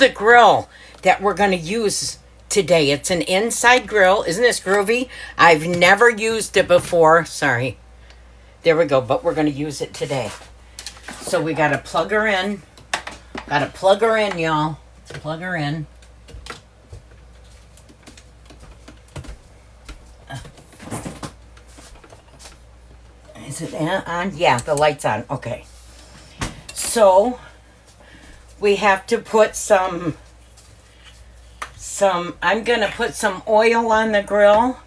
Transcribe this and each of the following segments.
the grill that we're going to use today. It's an inside grill. Isn't this groovy? I've never used it before. Sorry. There we go. But we're going to use it today. So we got to plug her in. Got to plug her in, y'all. Let's plug her in. Is it on? Yeah, the light's on. Okay. So we have to put some I'm going to put some oil on the grill,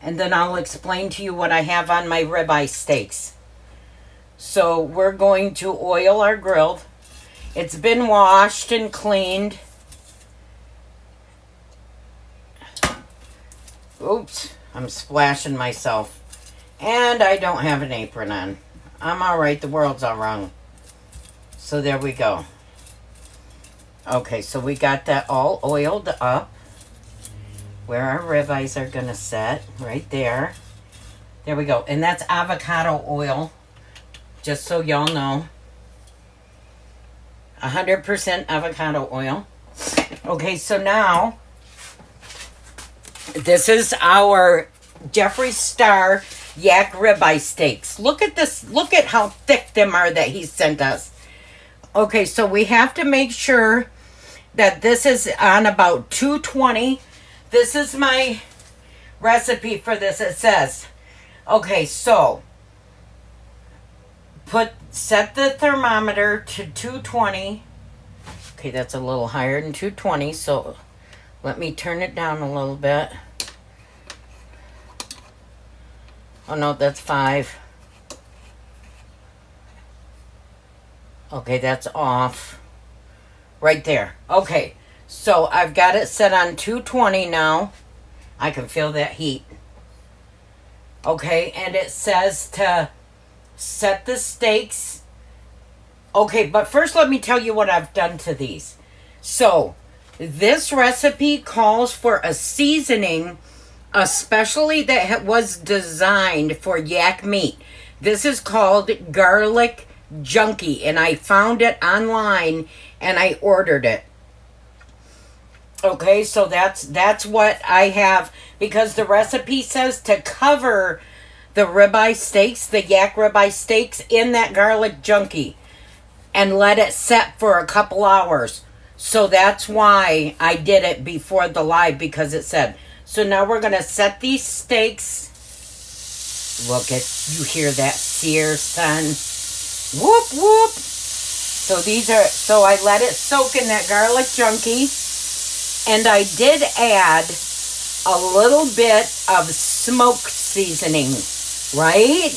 and then I'll explain to you what I have on my ribeye steaks. So we're going to oil our grill. It's been washed and cleaned. Oops, I'm splashing myself. And I don't have an apron on. I'm all right. The world's all wrong. So there we go. Okay, so we got that all oiled up. Where our ribeyes are going to set. Right there. There we go. And that's avocado oil. Just so y'all know. 100% avocado oil. Okay, so now this is our Jeffree Star Yak Ribeye steaks. Look at this. Look at how thick them are that he sent us. Okay, so we have to make sure that this is on about 220. This is my recipe for this. It says, okay, so set the thermometer to 220. Okay, that's a little higher than 220, so let me turn it down a little bit. Oh no, that's 5. Okay, that's off. Right there. Okay, so I've got it set on 220 now. I can feel that heat. Okay, and it says to set the steaks. Okay, but first let me tell you what I've done to these. So, this recipe calls for a seasoning, especially that was designed for yak meat. This is called garlic junkie, and I found it online and I ordered it. Okay, so that's what I have, because the recipe says to cover the ribeye steaks, the yak ribeye steaks, in that garlic junkie and let it set for a couple hours. So that's why I did it before the live, because it said. So now we're going to set these steaks. Look at, you hear that sear, son? Whoop, whoop. So so I let it soak in that garlic junkie. And I did add a little bit of smoked seasoning, right?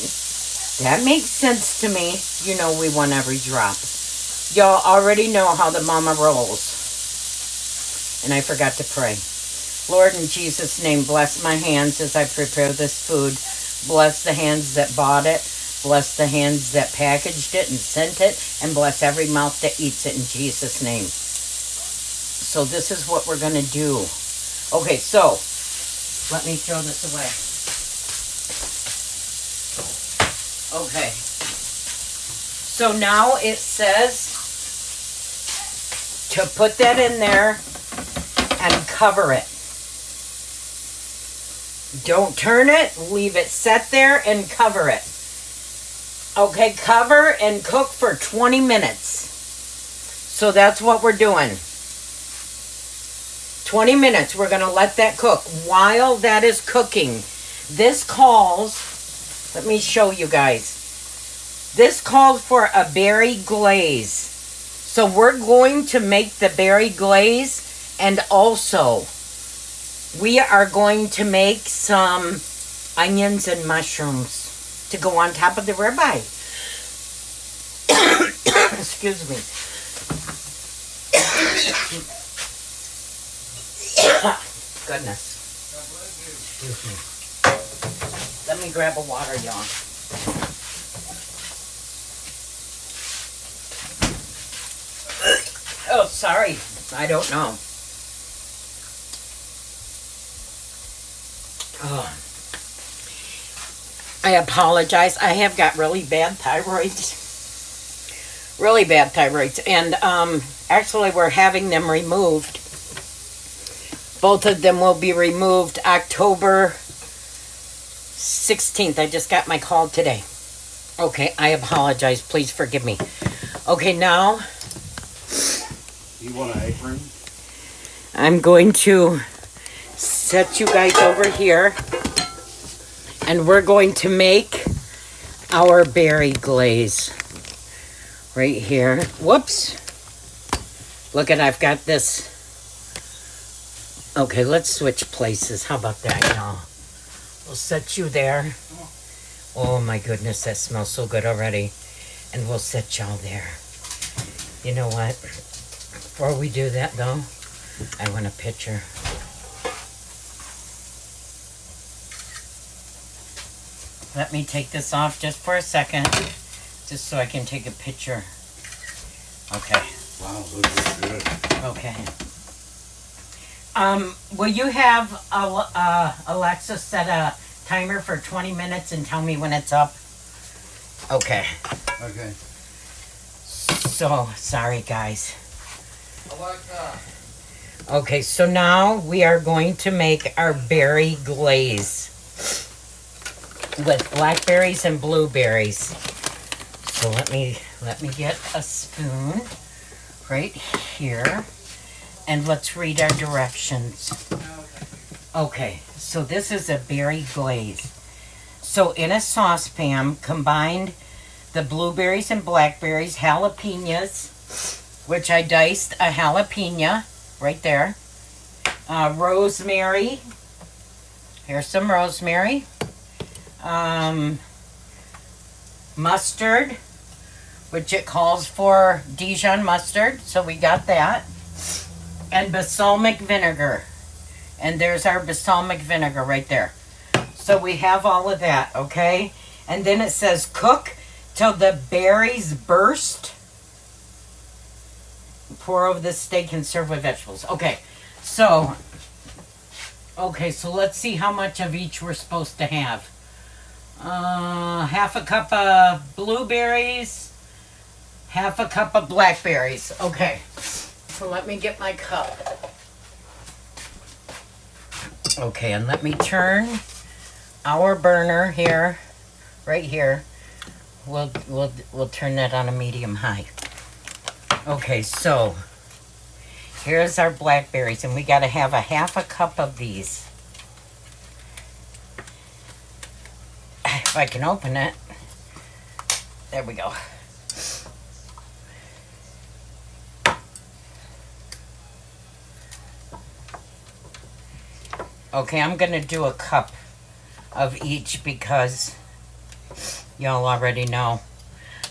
That makes sense to me. You know we want every drop. Y'all already know how the mama rolls. And I forgot to pray. Lord, in Jesus' name, bless my hands as I prepare this food. Bless the hands that bought it. Bless the hands that packaged it and sent it. And bless every mouth that eats it in Jesus' name. So this is what we're going to do. Okay, so let me throw this away. Okay. So now it says to put that in there and cover it. Don't turn it. Leave it set there and cover it. Okay, cover and cook for 20 minutes. So that's what we're doing. 20 minutes. We're going to let that cook. While that is cooking, this calls, let me show you guys. This calls for a berry glaze. So we're going to make the berry glaze, and also we are going to make some onions and mushrooms to go on top of the ribeye. Excuse me. Goodness. Excuse me. Let me grab a water, y'all. Oh, sorry. I don't know. Oh. I apologize. I have got really bad thyroid. Really bad thyroid. And Actually, we're having them removed. Both of them will be removed October 16th. I just got my call today. Okay, I apologize. Please forgive me. Okay, now You want an apron? I'm going to set you guys over here. And we're going to make our berry glaze. Right here. Whoops. Look at, I've got this. Okay, let's switch places. How about that, y'all? We'll set you there. Oh my goodness, that smells so good already. And we'll set y'all there. You know what? Before we do that though, I want a picture. Let me take this off just for a second, just so I can take a picture. Okay. Wow, looks good. Okay. Will you have Alexa set a timer for 20 minutes and tell me when it's up? Okay. Okay. So, sorry guys. Alexa. Okay, so now we are going to make our berry glaze with blackberries and blueberries. So let me get a spoon right here. And let's read our directions. Okay, so this is a berry glaze. So in a saucepan, combined the blueberries and blackberries, jalapenos, which I diced a jalapeno right there. Rosemary. Here's some rosemary. Mustard, which it calls for Dijon mustard, so we got that. And balsamic vinegar. And there's our balsamic vinegar right there. So we have all of that, okay? And then it says cook till the berries burst. Pour over the steak and serve with vegetables. Okay, so let's see how much of each we're supposed to have. Half a cup of blueberries, half a cup of blackberries. Okay. So let me get my cup. Okay, and let me turn our burner here, right here. We'll turn that on a medium high. Okay, so here's our blackberries, and we got to have a half a cup of these. If I can open it. There we go. Okay, I'm going to do a cup of each because y'all already know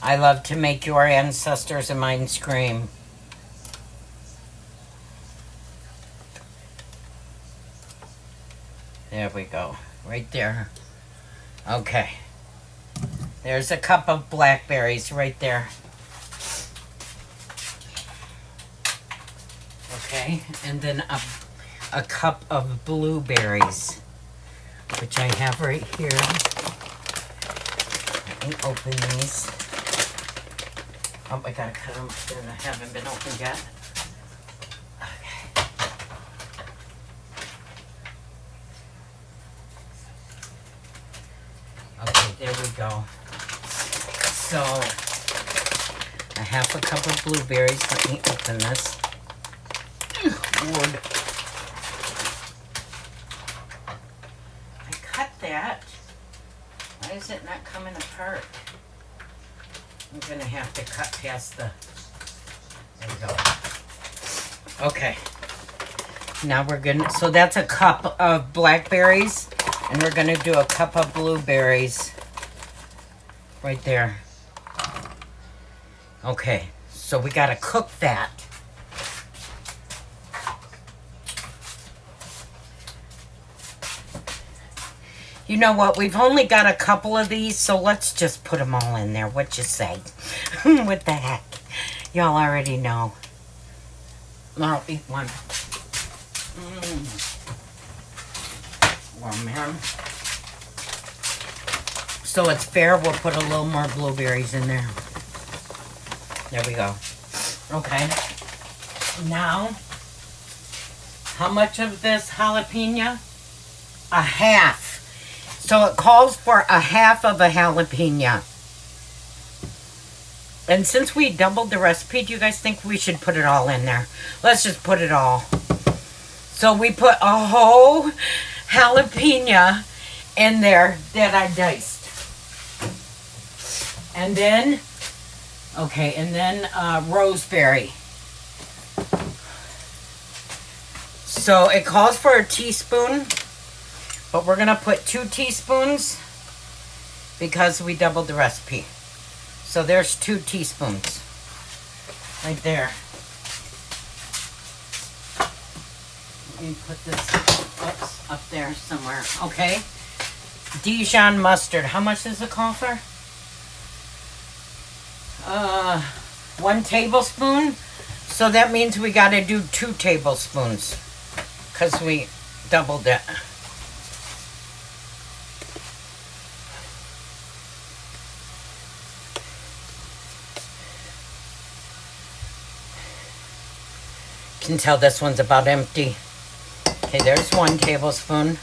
I love to make your ancestors and mine scream. There we go. Right there. Okay. There's a cup of blackberries right there. Okay, and then a cup of blueberries, which I have right here. Let me open these. Oh, I gotta cut them. They haven't been opened yet. Okay. Okay, there we go. So, a half a cup of blueberries. Let me open this. Lord. That. Why is it not coming apart? I'm gonna have to cut past the. There we go. Okay. Now we're gonna. So that's a cup of blackberries, and we're gonna do a cup of blueberries. Right there. Okay. So we gotta cook that. You know what? We've only got a couple of these, so let's just put them all in there. What you say? What the heck? Y'all already know. I'll eat one. Oh, man. So it's fair. We'll put a little more blueberries in there. There we go. Okay. Now, how much of this jalapeno? A half. So it calls for a half of a jalapeno. And since we doubled the recipe, do you guys think we should put it all in there? Let's just put it all. So we put a whole jalapeno in there that I diced. And then, okay, and then rosemary. So it calls for a teaspoon, but we're gonna put 2 teaspoons because we doubled the recipe. So there's 2 teaspoons right there. Let me put this up there somewhere. Okay. Dijon mustard. How much does it call for? 1 tablespoon. So that means we got to do 2 tablespoons because we doubled it. You can tell this one's about empty. Okay, there's 1 tablespoon.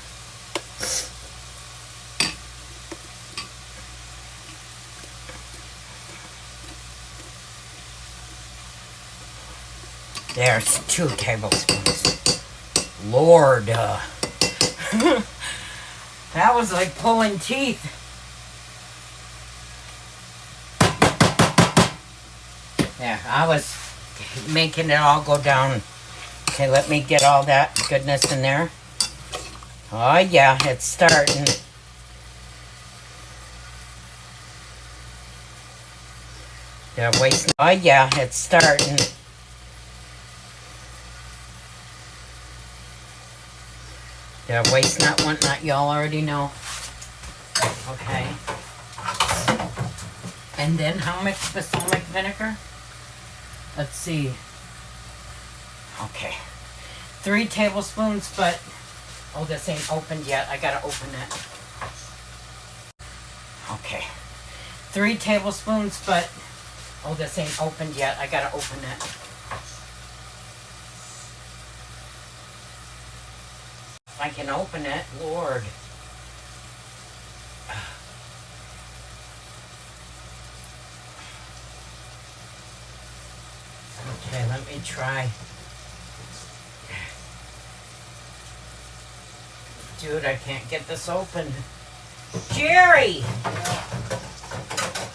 There's 2 tablespoons. Lord. That was like pulling teeth. There, I was making it all go down. Okay, let me get all that goodness in there. Oh yeah, it's starting. They're wasting. Oh yeah, it's starting. They're waste not, want not, y'all already know. Okay. And then how much balsamic vinegar? Let's see. Okay. 3 tablespoons, but oh, this ain't opened yet. I gotta open it. Okay. 3 tablespoons, but oh, this ain't opened yet. I gotta open it. If I can open it, Lord. Okay, let me try. Dude, I can't get this open. Jerry!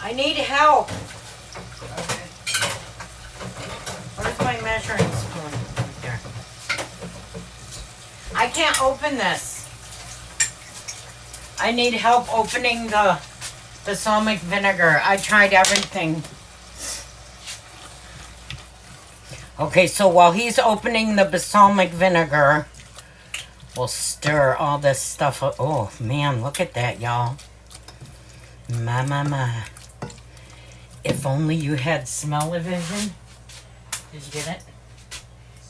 I need help. Okay. Where's my measuring spoon? Right there. I can't open this. I need help opening the balsamic vinegar. I tried everything. Okay, so while he's opening the balsamic vinegar, we'll stir all this stuff up. Oh, man, look at that, y'all. My. If only you had smell-o-vision. Did you get it?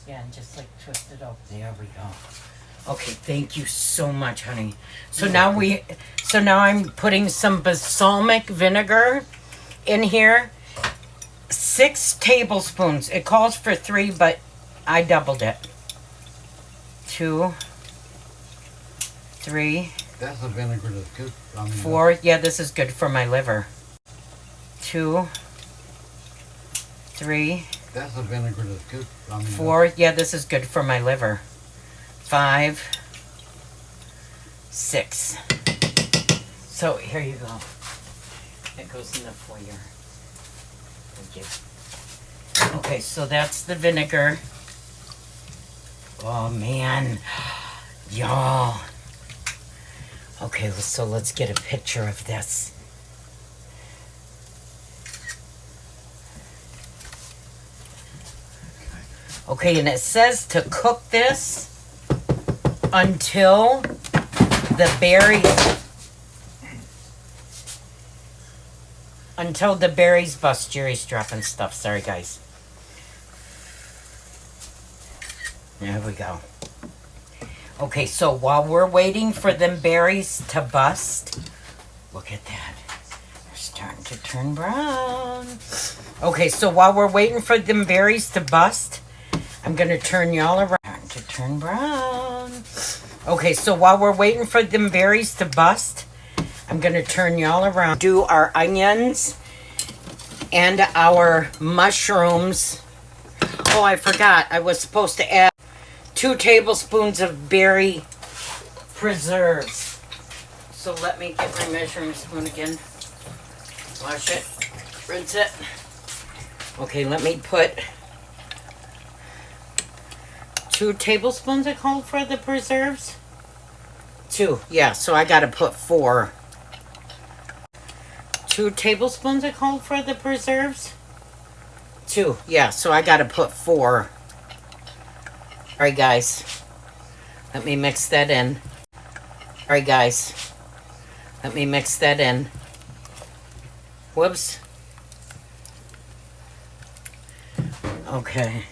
Yeah, and just like twist it up. There we go. Okay, thank you so much, honey. So now I'm putting some balsamic vinegar in here. 6 tablespoons. It calls for 3, but I doubled it. 2, 3. That's the vinegar that's good. 4. Yeah, this is good for my liver. 2, 3. That's the vinegar that's good. 4. Yeah, this is good for my liver. 5, 6. So here you go. It goes in the foyer. Thank you. Okay, so that's the vinegar. Oh man, y'all. Okay, so let's get a picture of this. Okay, and it says to cook this until the berries bust. Jerry's dropping stuff. Sorry, guys. There we go. Okay, so while we're waiting for them berries to bust, look at that. They're starting to turn brown. Okay, so while we're waiting for them berries to bust, I'm I'm going to turn y'all around to turn brown. Okay, so while we're waiting for them berries to bust, I'm going to turn y'all around. Do our onions and our mushrooms. Oh, I forgot. I was supposed to add 2 tablespoons of berry preserves. So let me get my measuring spoon again. Wash it. Rinse it. Okay, let me put 2 tablespoons I called for the preserves. 2, yeah, so I gotta put 4. 2 tablespoons I called for the preserves. 2, yeah, so I gotta put 4. Alright guys, let me mix that in. Alright guys, let me mix that in. Whoops. Okay.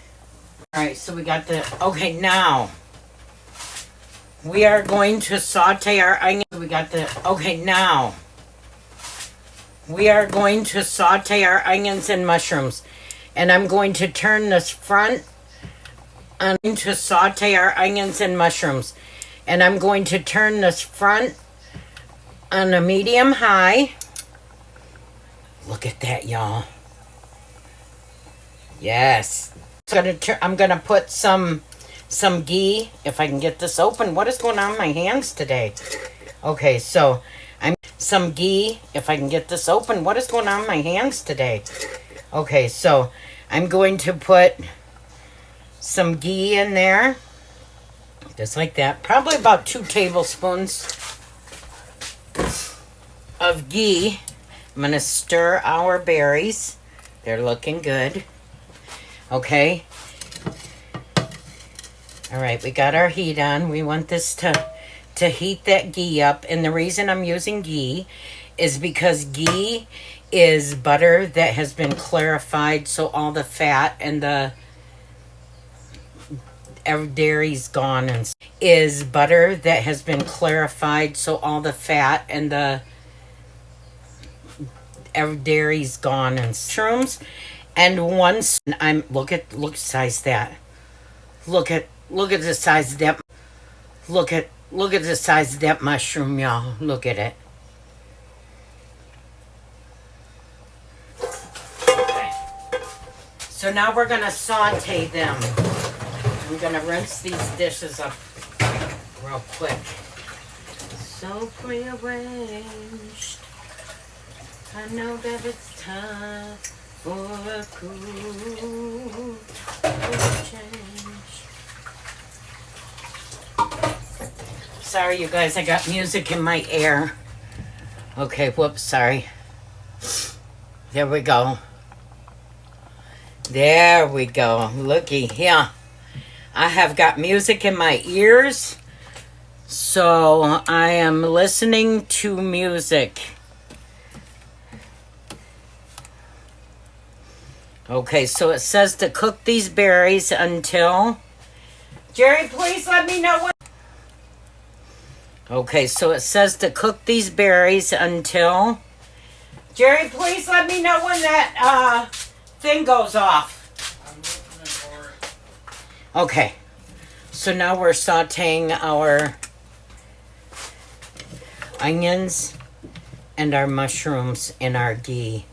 Alright, so we got the, okay, now we are going to saute our onions. We got the, okay, now we are going to saute our onions and mushrooms. And I'm going to turn this front on to saute our onions and mushrooms. And I'm going to turn this front on a medium high. Look at that, y'all. Yes. I'm gonna put some ghee, if I can get this open. What is going on with my hands today? Okay, so I'm some ghee, if I can get this open. What is going on with my hands today? Okay, so I'm going to put some ghee in there, just like that. Probably about 2 tablespoons of ghee. I'm gonna stir our berries. They're looking good. Okay. All right, we got our heat on. We want this to heat that ghee up. And the reason I'm using ghee is because ghee is butter that has been clarified, so all the fat and the dairy's gone, and is butter that has been clarified, so all the fat and the dairy's gone, and mushrooms. And once I'm look size that. Look at the size of that. Look at the size of that mushroom, y'all. Look at it. Okay. So now we're gonna saute them. I'm gonna rinse these dishes up real quick. So prearranged. I know that it's time for a cool change. Sorry, you guys, I got music in my ear. Okay, whoops, sorry. There we go. There we go. Looky here. I have got music in my ears, so I am listening to music. Okay, so it says to cook these berries until... Jerry, please let me know when... Okay, so it says to cook these berries until... Jerry, please let me know when that thing goes off. I'm looking for it. Okay, so now we're sauteing our onions and our mushrooms in our ghee.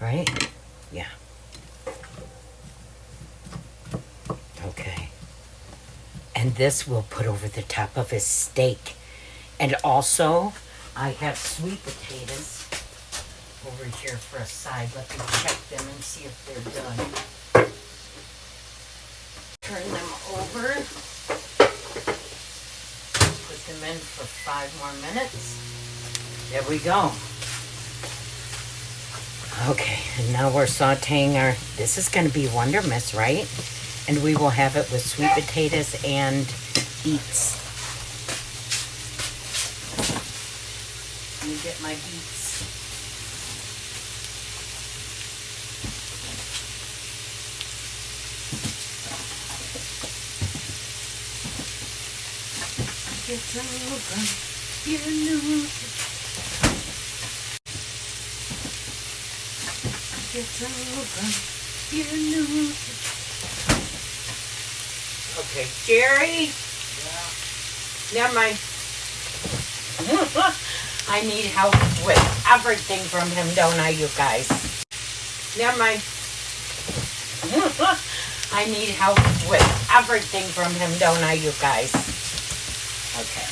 Right? Yeah. Okay. And this we'll put over the top of his steak. And also, I have sweet potatoes over here for a side. Let me check them and see if they're done. Turn them over. Put them in for 5 more minutes. There we go. Okay, and now we're sauteing our... This is going to be Wonder Miss, right? And we will have it with sweet potatoes and beets. Let me get my beets. It's over. You know. It's over. You knew. Okay, Jerry. Yeah. Never mind. I need help with everything from him, don't I, you guys? Never mind. I need help with everything from him, don't I, you guys? Okay.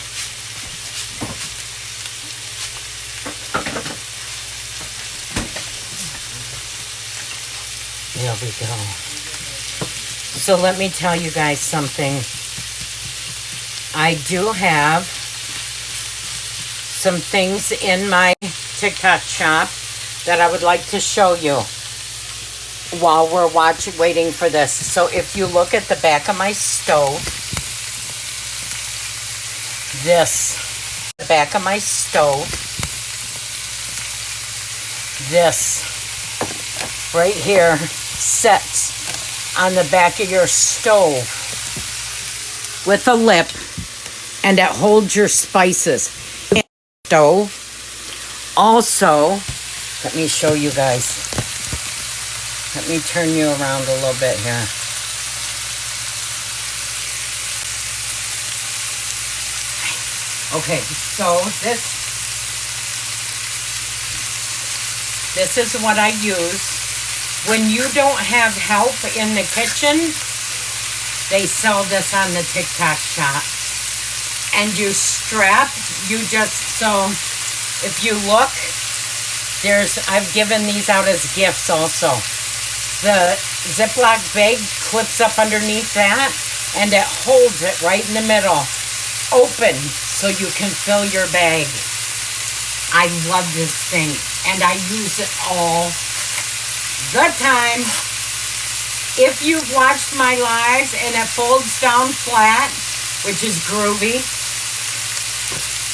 There we go. So let me tell you guys something. I do have some things in my TikTok shop that I would like to show you while we're waiting for this. So if you look at the back of my stove, the back of my stove, this right here sets on the back of your stove with a lip, and it holds your spices. Stove. Also, let me show you guys. Let me turn you around a little bit here. Okay, so this is what I use. When you don't have help in the kitchen, they sell this on the TikTok shop. And you strap, so if you look, I've given these out as gifts also. The Ziploc bag clips up underneath that, and it holds it right in the middle, open, so you can fill your bag. I love this thing, and I use it all the time. If you've watched my lives and it folds down flat, which is groovy,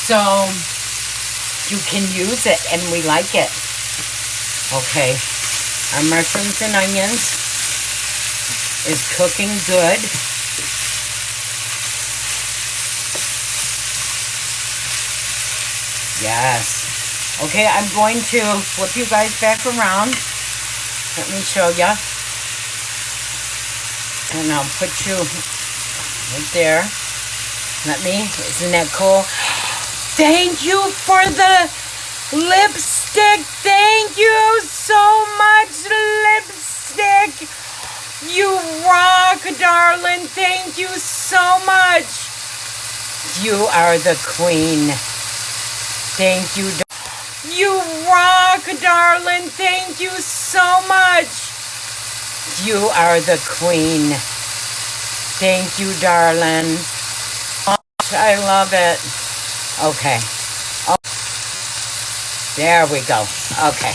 so you can use it, and we like it. Okay, our mushrooms and onions is cooking good. Yes. Okay, I'm going to flip you guys back around. Let me show you. And I'll put you right there. Isn't that cool? Thank you for the lipstick. Thank you so much, lipstick. You rock, darling. Thank you so much. You are the queen. Thank you. You rock, darling. Thank you so much. You are the queen. Thank you, darling. I love it. Okay. Oh, there we go. Okay.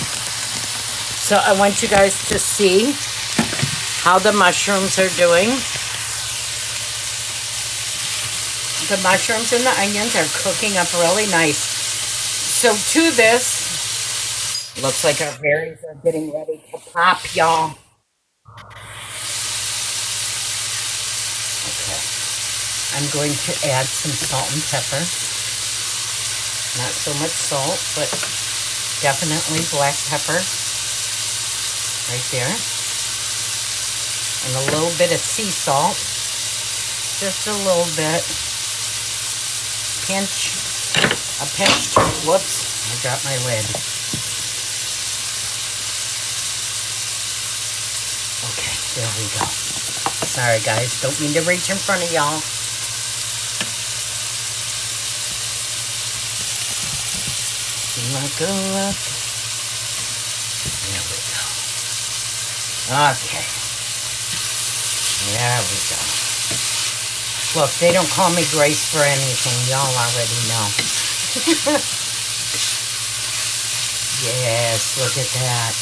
So I want you guys to see how the mushrooms are doing. The mushrooms and the onions are cooking up really nice. So to this, looks like our berries are getting ready to pop, y'all. Okay. I'm going to add some salt and pepper. Not so much salt, but definitely black pepper. Right there. And a little bit of sea salt. Just a little bit. A pinch. Whoops, I dropped my lid. Okay, there we go. Sorry guys, don't mean to reach in front of y'all. Look. There we go. Okay. There we go. Look, they don't call me Grace for anything. Y'all already know. Yes, look at that.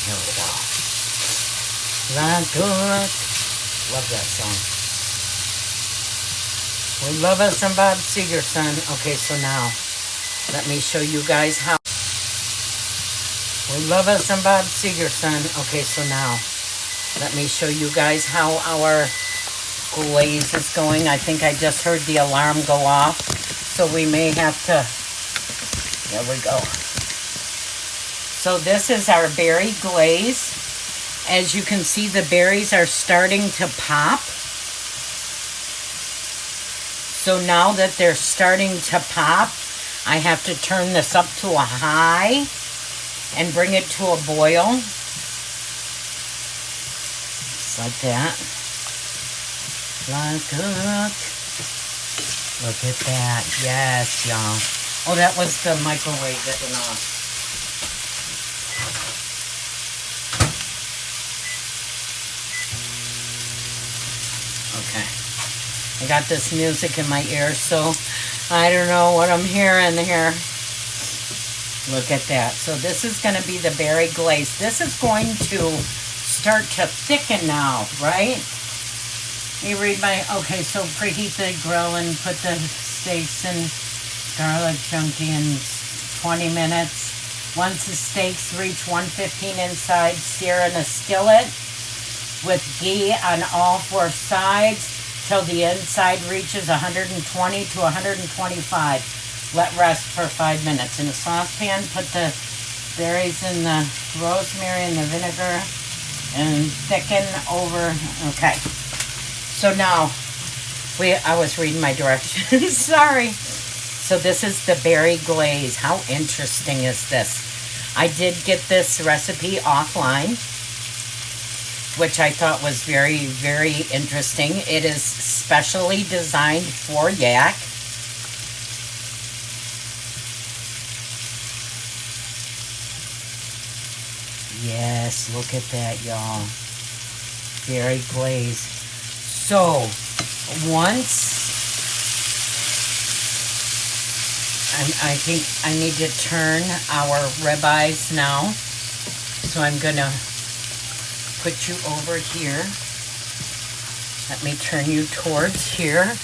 Here we go. Look. Love that song. We love us some Bob Seger, son. Okay, so now, let me show you guys how. We love us some Bob Seger, son. Okay, so now, let me show you guys how our glaze is going. I think I just heard the alarm go off, so we may have to, there we go. So this is our berry glaze. As you can see, the berries are starting to pop. So now that they're starting to pop, I have to turn this up to a high and bring it to a boil. Just like that. Look at that. Yes, y'all. Oh, that was the microwave that went off. Okay. I got this music in my ear, so I don't know what I'm hearing here. Look at that. So this is going to be the berry glaze. This is going to start to thicken now, right? You read my... Okay, so preheat the grill and put the steaks in garlic junkie in 20 minutes. Once the steaks reach 115 inside, sear in a skillet with ghee on all 4 sides till the inside reaches 120 to 125. Let rest for 5 minutes. In a saucepan, put the berries in the rosemary and the vinegar and thicken over. Okay. So now, I was reading my directions. Sorry. So this is the berry glaze. How interesting is this? I did get this recipe offline, which I thought was very, very interesting. It is specially designed for yak. Yes, look at that, y'all. Berry glaze. So, once... I think I need to turn our ribeyes now. So I'm going to put you over here. Let me turn you towards here.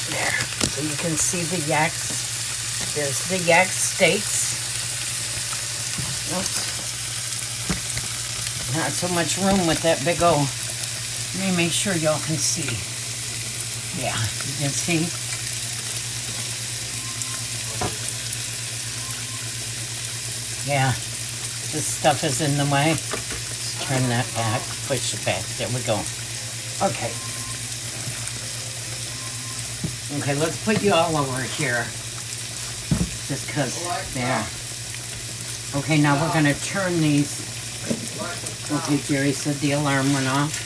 There. So you can see the yaks. There's the yak steaks. Oops. Not so much room with that big old. Let me make sure y'all can see. Yeah, you can see. Yeah, this stuff is in the way. Let's turn that back, push it back. There we go. Okay. Okay, let's put you all over here. Just because, there. Okay, now we're going to turn these. Okay, Jerry said the alarm went off.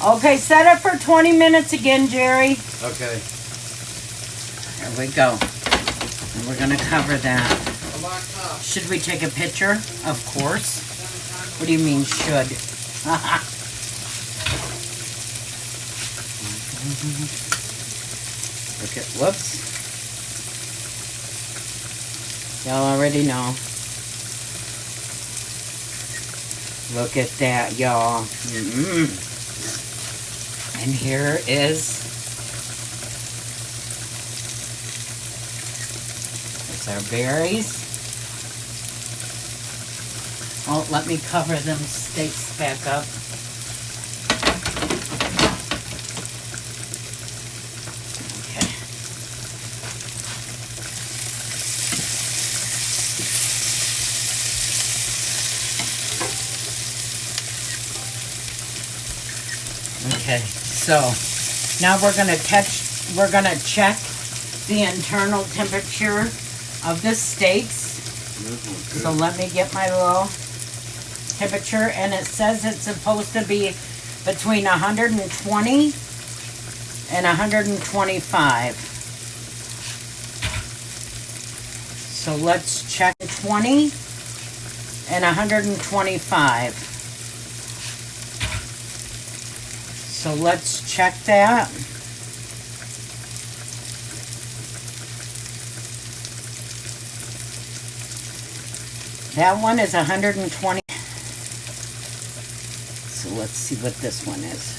Okay, set it for 20 minutes again, Jerry. Okay. There we go. And we're going to cover that. Should we take a picture? Of course. What do you mean, should? Okay, whoops. Y'all already know. Look at that, y'all. And here is our berries. Oh, let me cover them steaks back up. Okay. Okay, so now we're gonna check the internal temperature of the steaks. So let me get my little temperature, and it says it's supposed to be between 120 and 125. So let's check 20 and 125. So let's check that. That one is 120. So let's see what this one is.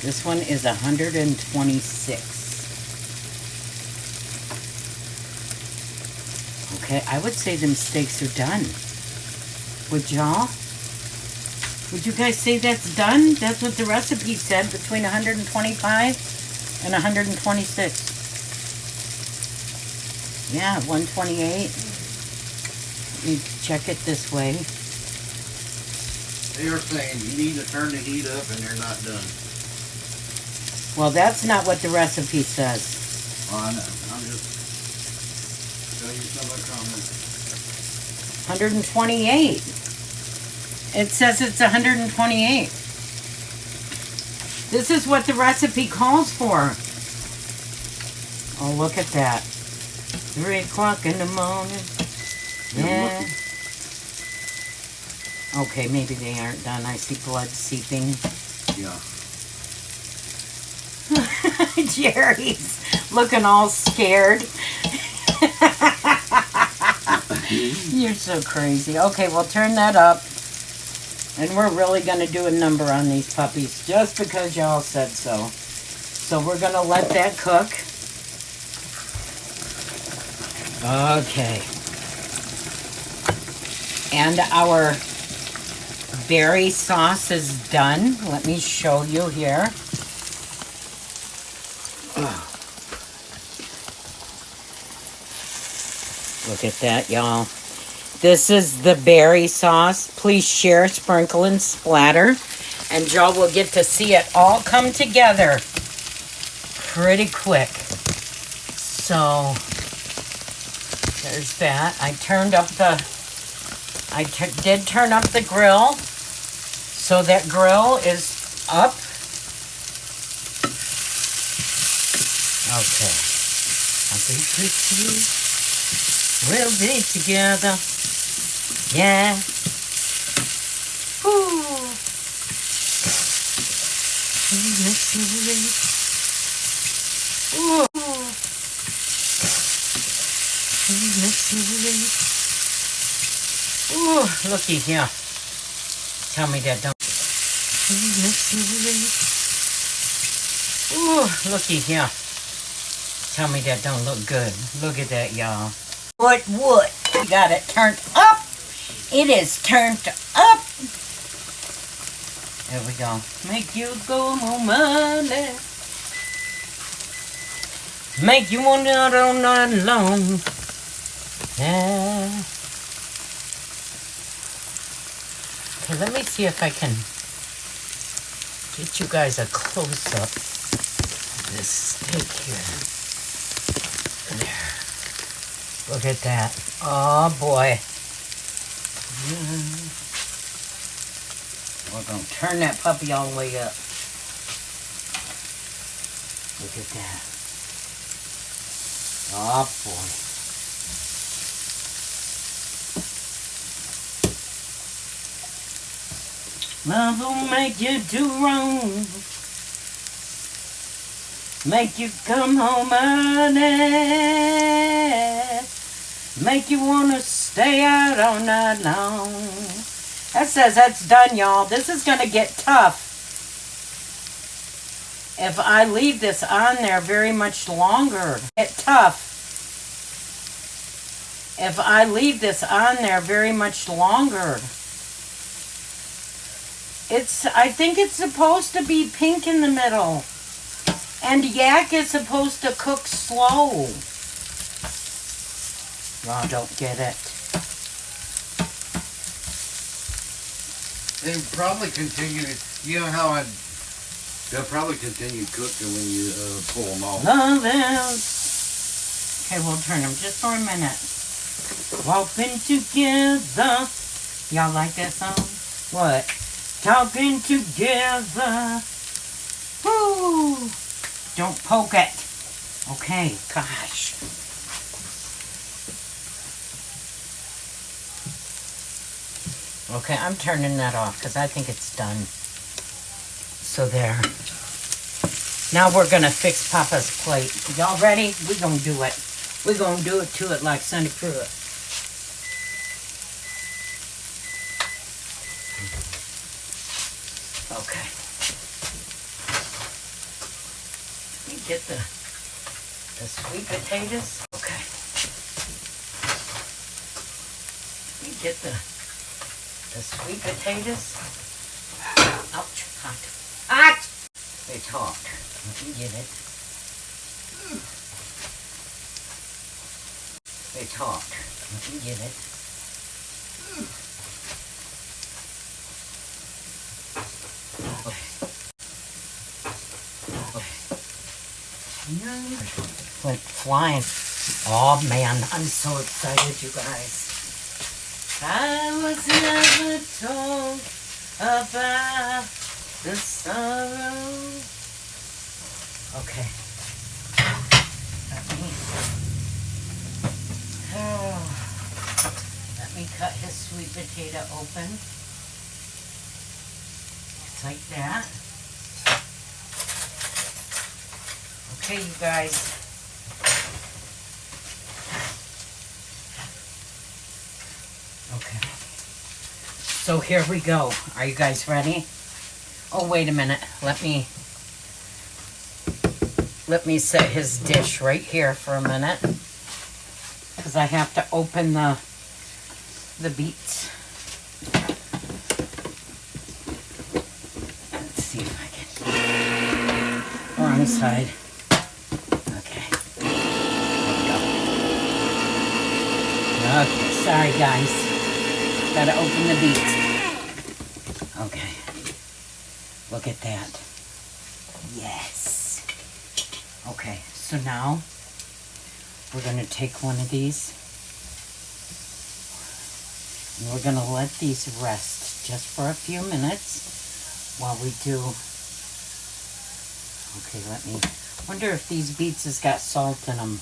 This one is 126. Okay, I would say them steaks are done. Would y'all? Would you guys say that's done? That's what the recipe said, between 125 and 126. Yeah, 128. Let me check it this way. They are saying you need to turn the heat up and they're not done. Well, that's not what the recipe says. Oh, I know. I'm just telling you some of the comments. 128. It says it's 128. This is what the recipe calls for. Oh, look at that. 3 o'clock in the morning. Yeah. Okay, maybe they aren't done. I see blood seeping. Yeah. Jerry's looking all scared. You're so crazy. Okay, we'll turn that up. And we're really going to do a number on these puppies just because y'all said so. So we're going to let that cook. Okay. And our berry sauce is done. Let me show you here. Look at that, y'all. This is the berry sauce. Please share, sprinkle, and splatter. And y'all will get to see it all come together pretty quick. So, there's that. I did turn up the grill. So that grill is up. Okay. I'll be pretty. We'll be together. Yeah. Ooh. Ooh. Ooh, looky here. Tell me that don't. Ooh, looky here. Tell me that don't look good. Look at that, y'all. What? We got it turned up. It is turned up. There we go. Make you go more money. Make you want out all night long. Yeah. Okay, let me see if I can get you guys a close-up of this steak here. There. Look at that. Oh, boy. We're going to turn that puppy all the way up. Look at that. Oh, boy. Love will make you do wrong. Make you come home early. Make you want to stay out all night long. That says that's done, y'all. This is going to get tough. If I leave this on there very much longer. Get tough. If I leave this on there very much longer. I think it's supposed to be pink in the middle. And yak is supposed to cook slow. Y'all don't get it. They probably continue, you know how they'll probably continue cooking when you pull them off. Love else. Okay, we'll turn them just for a minute. Walking together. Y'all like that song? What? Talking together. Woo! Don't poke it. Okay, gosh. Okay, I'm turning that off because I think it's done. So there. Now we're going to fix Papa's plate. Y'all ready? We're going to do it. We're going to do it to it like Sonny Pruitt. Okay. Let me get the sweet potatoes. Okay. Let me get the sweet potatoes. Ouch, hot. Hot! It's hot. Let me get it. It's hot. Let me get it. Went flying. Oh man, I'm so excited, you guys. I was never told about the sorrow. Okay. Let me cut his sweet potato open. Just like that. Okay, you guys. Okay. So here we go. Are you guys ready? Oh, wait a minute. Let me set his dish right here for a minute. Because I have to open the beets. Let's see if I can. Wrong side. Okay. Okay, sorry guys. Gotta open the beets. Okay. Look at that. Yes. Okay, so now we're going to take one of these and we're going to let these rest just for a few minutes while we do. Okay, let me wonder if these beets has got salt in them.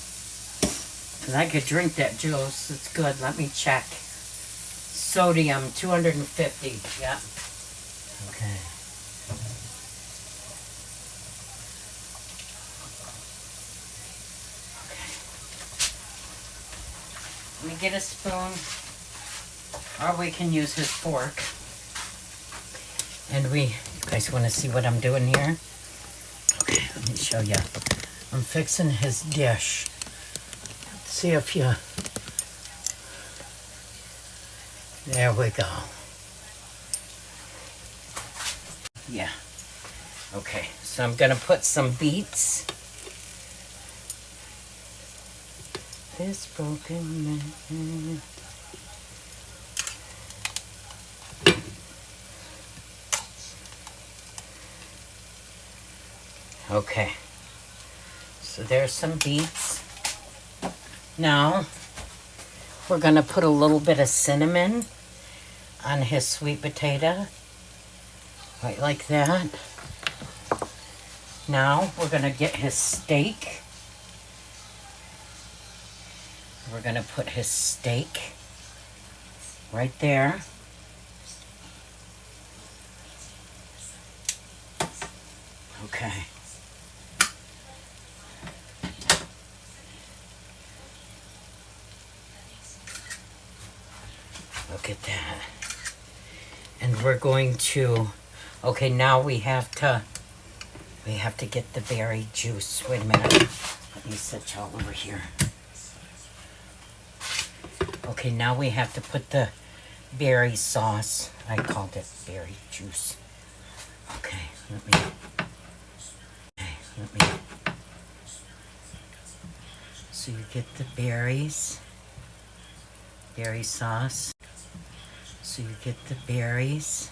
Because I could drink that juice. It's good. Let me check. Sodium, 250. Yeah. Okay. Let me get a spoon, or we can use his fork. And you guys want to see what I'm doing here? Okay, let me show you. I'm fixing his dish. Let's see if you, there we go. Yeah. Okay, so I'm gonna put some beets. This broken man. Okay, so there's some beets. Now we're gonna put a little bit of cinnamon on his sweet potato, right like that. Now we're gonna get his steak. We're going to put his steak right there. Okay. Look at that. And we're going to, okay, now we have to get the berry juice. Wait a minute. Let me set y'all over here. Okay, now we have to put the berry sauce. I called it berry juice. Okay, let me. So you get the berries, berry sauce. So you get the berries,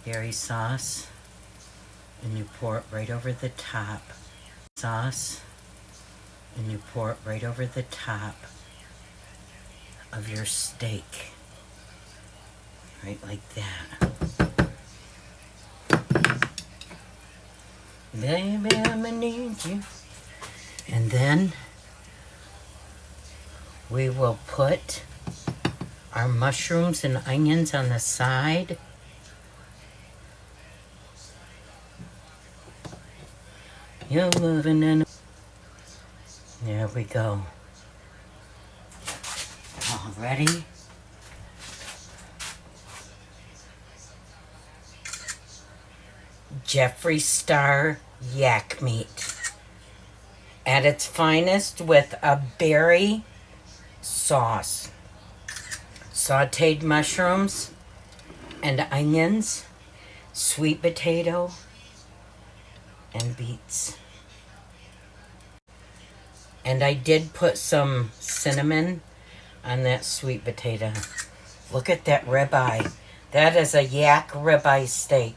berry sauce, and you pour it right over the top. Sauce, and you pour it right over the top of your steak, right like that. Baby, I'ma need you. And then we will put our mushrooms and onions on the side. You're moving in. There we go. All ready? Jeffree Star Yak meat at its finest with a berry sauce, sauteed mushrooms and onions sweet potato, and beets. And I did put some cinnamon on that sweet potato. Look at that ribeye. That is a yak ribeye steak.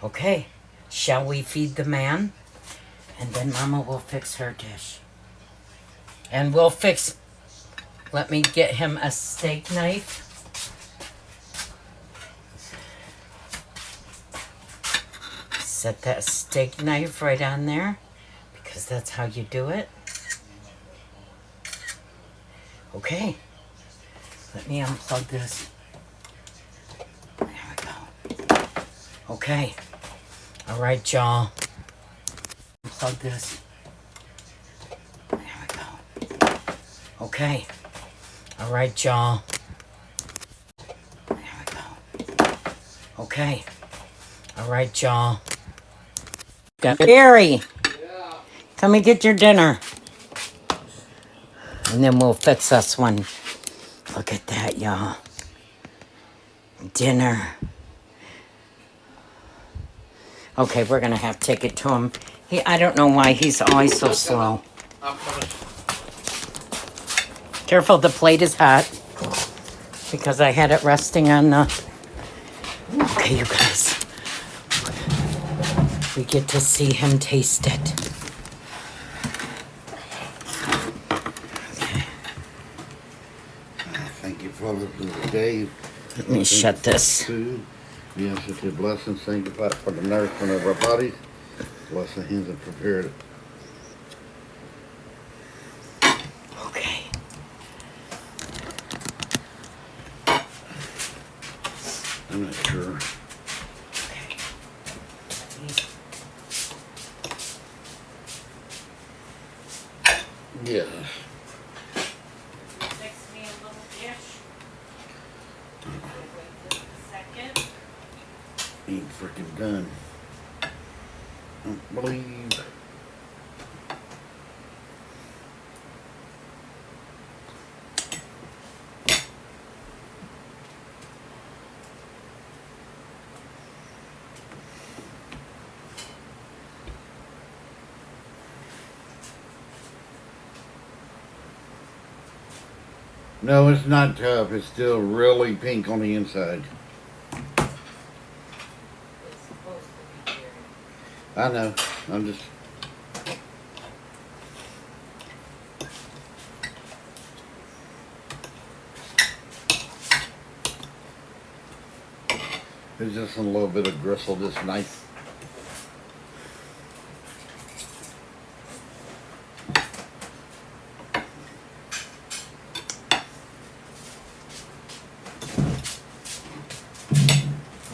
Okay, shall we feed the man? And then Mama will fix her dish. And we'll fix, let me get him a steak knife. Set that steak knife right on there, because that's how you do it. Okay, let me unplug this. There we go. Okay, all right, y'all. Unplug this. There we go. Okay, all right, y'all. There we go. Okay, all right, y'all. Gary, come and get your dinner. And then we'll fix us one. Look at that, y'all. Dinner. Okay, we're going to have to take it to him. I don't know why he's always so slow. Careful, the plate is hot. Because I had it resting on the... Okay, you guys. We get to see him taste it. Thank you, Father, for the day. Let me shut this. Food. We ask that your blessings, sanctify for the nourishment of our bodies. Bless the hands that prepared it. Okay. I'm not sure. Okay. Yes. Fix me a little dish. Wait just a second. Ain't freaking done. I don't believe. No, it's not tough. It's still really pink on the inside. It's supposed to be here. I know. I'm just. There's just a little bit of gristle this knife.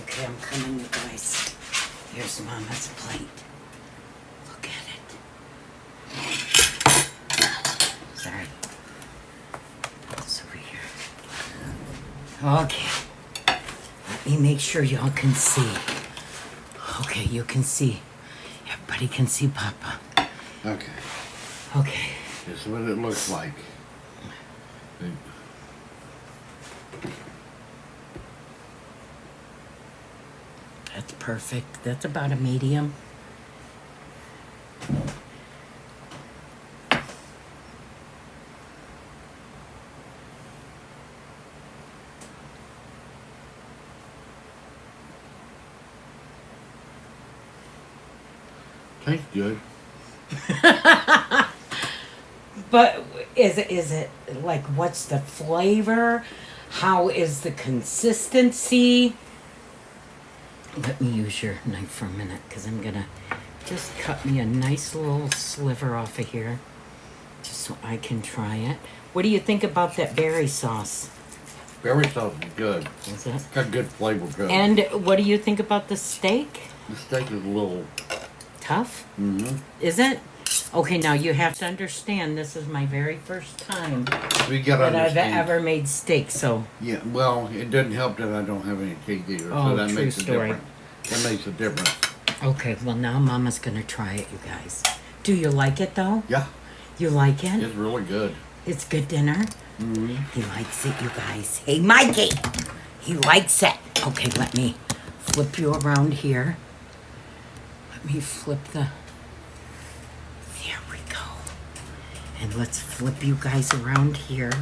Okay, I'm coming, you guys. Here's Mama's plate. Look at it. Sorry. It's over here. Okay. Let me make sure y'all can see. Okay, you can see. Everybody can see Papa. Okay. Okay. This is what it looks like. That's perfect. That's about a medium. Tastes good. But is it like, what's the flavor? How is the consistency? Let me use your knife for a minute, because I'm gonna just cut me a nice little sliver off of here, just so I can try it. What do you think about that berry sauce? Berry sauce is good. Is it? Got good flavor to it. And what do you think about the steak? The steak is a little Tough? Mm-hmm. Is it? Okay, now you have to understand, this is my very first time We gotta that I've understand. ever made steak, so Yeah, well, it doesn't help that I don't have any teeth either, Oh, so that true makes a story. difference. That makes a difference. okay, well now Mama's gonna try it, you guys. Do you like it though? Yeah, You like it? it's really good. It's good dinner? Mm-hmm. He likes it, you guys. Hey, Mikey! He likes it. Okay, let me flip you around here. Let me flip the... There we go. And let's flip you guys around here.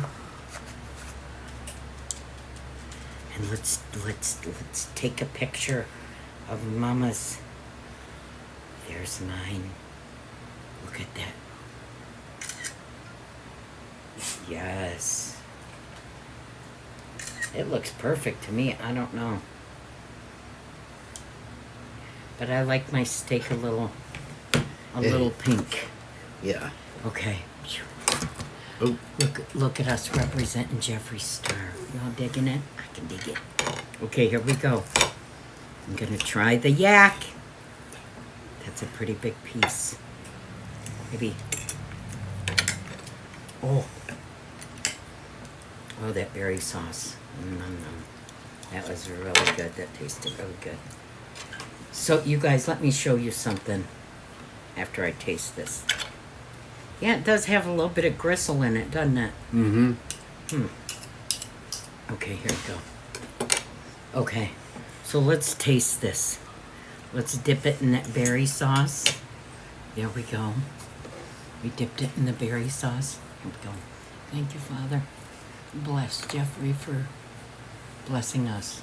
And let's take a picture of Mama's. There's mine. Look at that. Yes. It looks perfect to me. I don't know. But I like my steak a little pink. Yeah. Okay. Oh. Look at us representing Jeffree Star. Y'all digging it? I can dig it. Okay, here we go. I'm gonna try the yak. That's a pretty big piece. Maybe. Oh, that berry sauce. That was really good. That tasted really good. So, you guys, let me show you something after I taste this. Yeah, it does have a little bit of gristle in it, doesn't it? Mm-hmm. Okay, here we go. Okay, so let's taste this. Let's dip it in that berry sauce. There we go. We dipped it in the berry sauce. Here we go. Thank you, Father. Bless Jeffree for blessing us.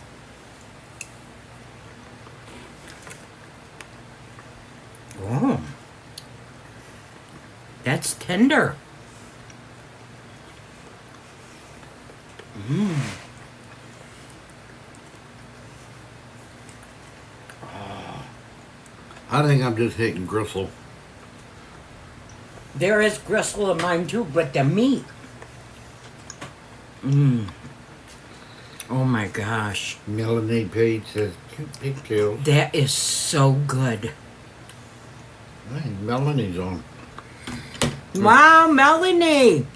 Oh, that's tender. I think I'm just hitting gristle. There is gristle in mine too, but the meat. Oh my gosh. Melanie Page says cute pigtails. That is so good. Hey, Melanie's on. Wow, Melanie.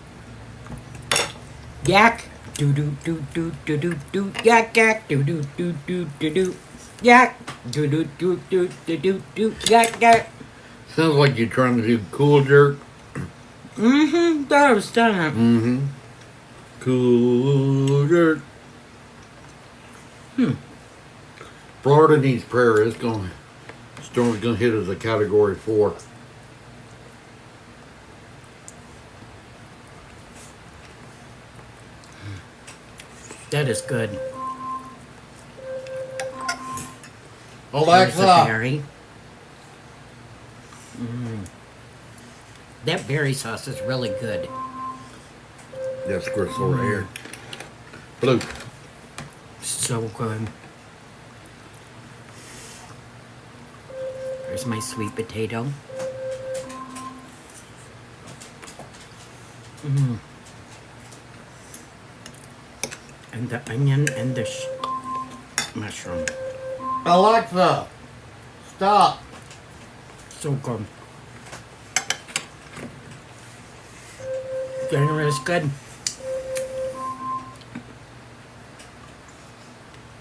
Yak. Do do do do do do do. Yak yak. Do do do do do do. Yak. Do do do do do do do. Yak yak. Sounds like you're trying to do cool jerk. That was done. Cool jerk. Florida needs prayer. Storm's gonna hit as a category 4. That is good. Alexa. There's a berry. That berry sauce is really good. That's gristle right here. Blue. So good. There's my sweet potato. And the onion and the mushroom. Alexa, stop. So good. Dinner is good.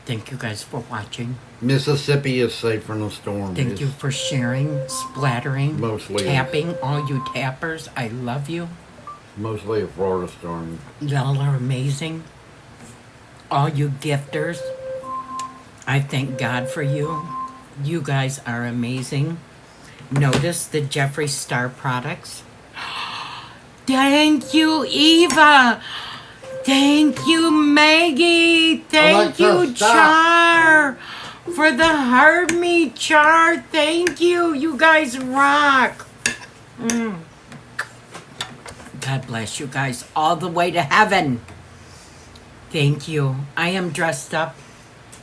Thank you guys for watching. Mississippi is safe from the storm. Thank you for sharing, splattering, Mostly tapping. All you tappers, I love you. Mostly a Florida storm. Y'all are amazing. All you gifters, I thank God for you. You guys are amazing. Notice the Jeffree Star products. Thank you, Eva. Thank you, Maggie. Thank you, Char, for the hard meat, Char. Thank you. You guys rock. God bless you guys all the way to heaven. Thank you. I am dressed up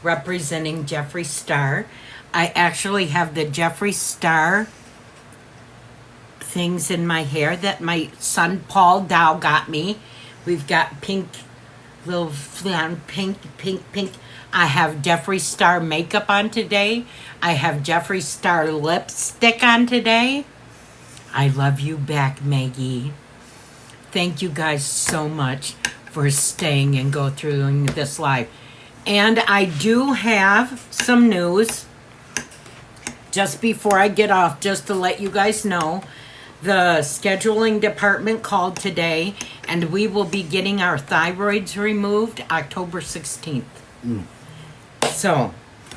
representing Jeffree Star. I actually have the Jeffree Star things in my hair that my son Paul Dow got me. We've got pink, little pink. I have Jeffree Star makeup on today. I have Jeffree Star lipstick on today. I love you back, Maggie. Thank you guys so much for staying and go through this live. And I do have some news just before I get off, just to let you guys know. The scheduling department called today, and we will be getting our thyroids removed October 16th. So,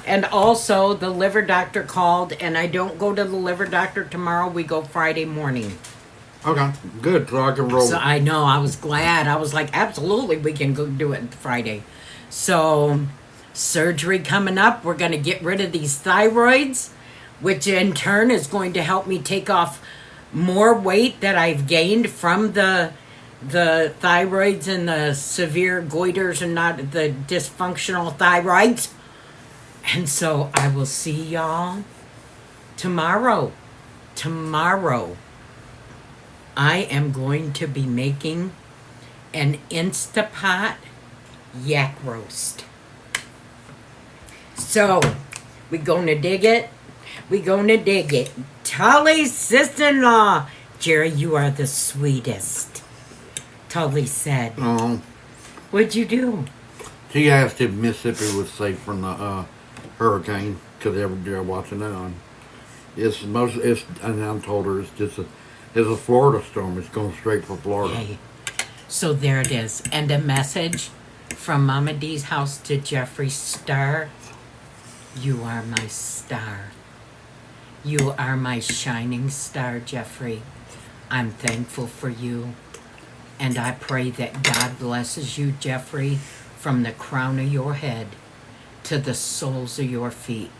and also the liver doctor called, and I don't go to the liver doctor tomorrow. We go Friday morning. Okay, good. So I can roll. So I know, I was glad. I was like, absolutely, we can go do it Friday. So, surgery coming up. We're going to get rid of these thyroids, which in turn is going to help me take off more weight that I've gained from the thyroids and the severe goiters and not the dysfunctional thyroids. And so I will see y'all tomorrow. Tomorrow, I am going to be making an Instapot yak roast. So, we gonna dig it. We gonna dig it. Tully's sister-in-law. Jerry, you are the sweetest. Tully said. What'd you do? She asked if Mississippi was safe from the hurricane because they're watching that on. And I told her it's a Florida storm. It's going straight for Florida. Hey. So there it is. And a message from Mama D's house to Jeffree Star. You are my star. You are my shining star, Jeffree. I'm thankful for you. And I pray that God blesses you, Jeffree, from the crown of your head to the soles of your feet.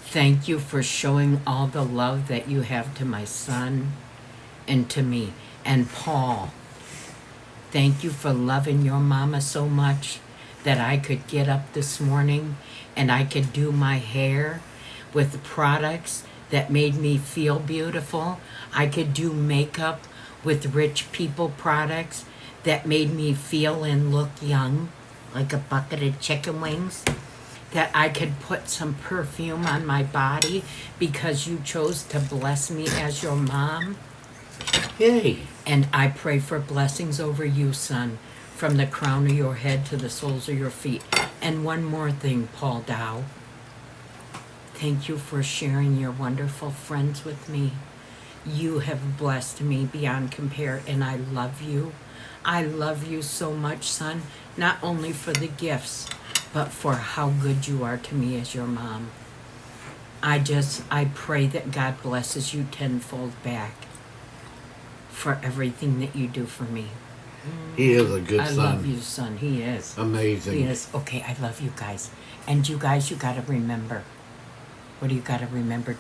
Thank you for showing all the love that you have to my son and to me. And Paul, thank you for loving your mama so much that I could get up this morning and I could do my hair with products that made me feel beautiful. I could do makeup with rich people products that made me feel and look young, like a bucket of chicken wings. That I could put some perfume on my body because you chose to bless me as your mom. Yay. And I pray for blessings over you, son, from the crown of your head to the soles of your feet. And one more thing, Paul Dow. Thank you for sharing your wonderful friends with me. You have blessed me beyond compare, and I love you. I love you so much, son, not only for the gifts, but for how good you are to me as your mom. I pray that God blesses you tenfold back for everything that you do for me. He is a good son. I love you, son. He is. Amazing. He is. Okay, I love you guys. And you guys, you got to remember. What do you got to remember?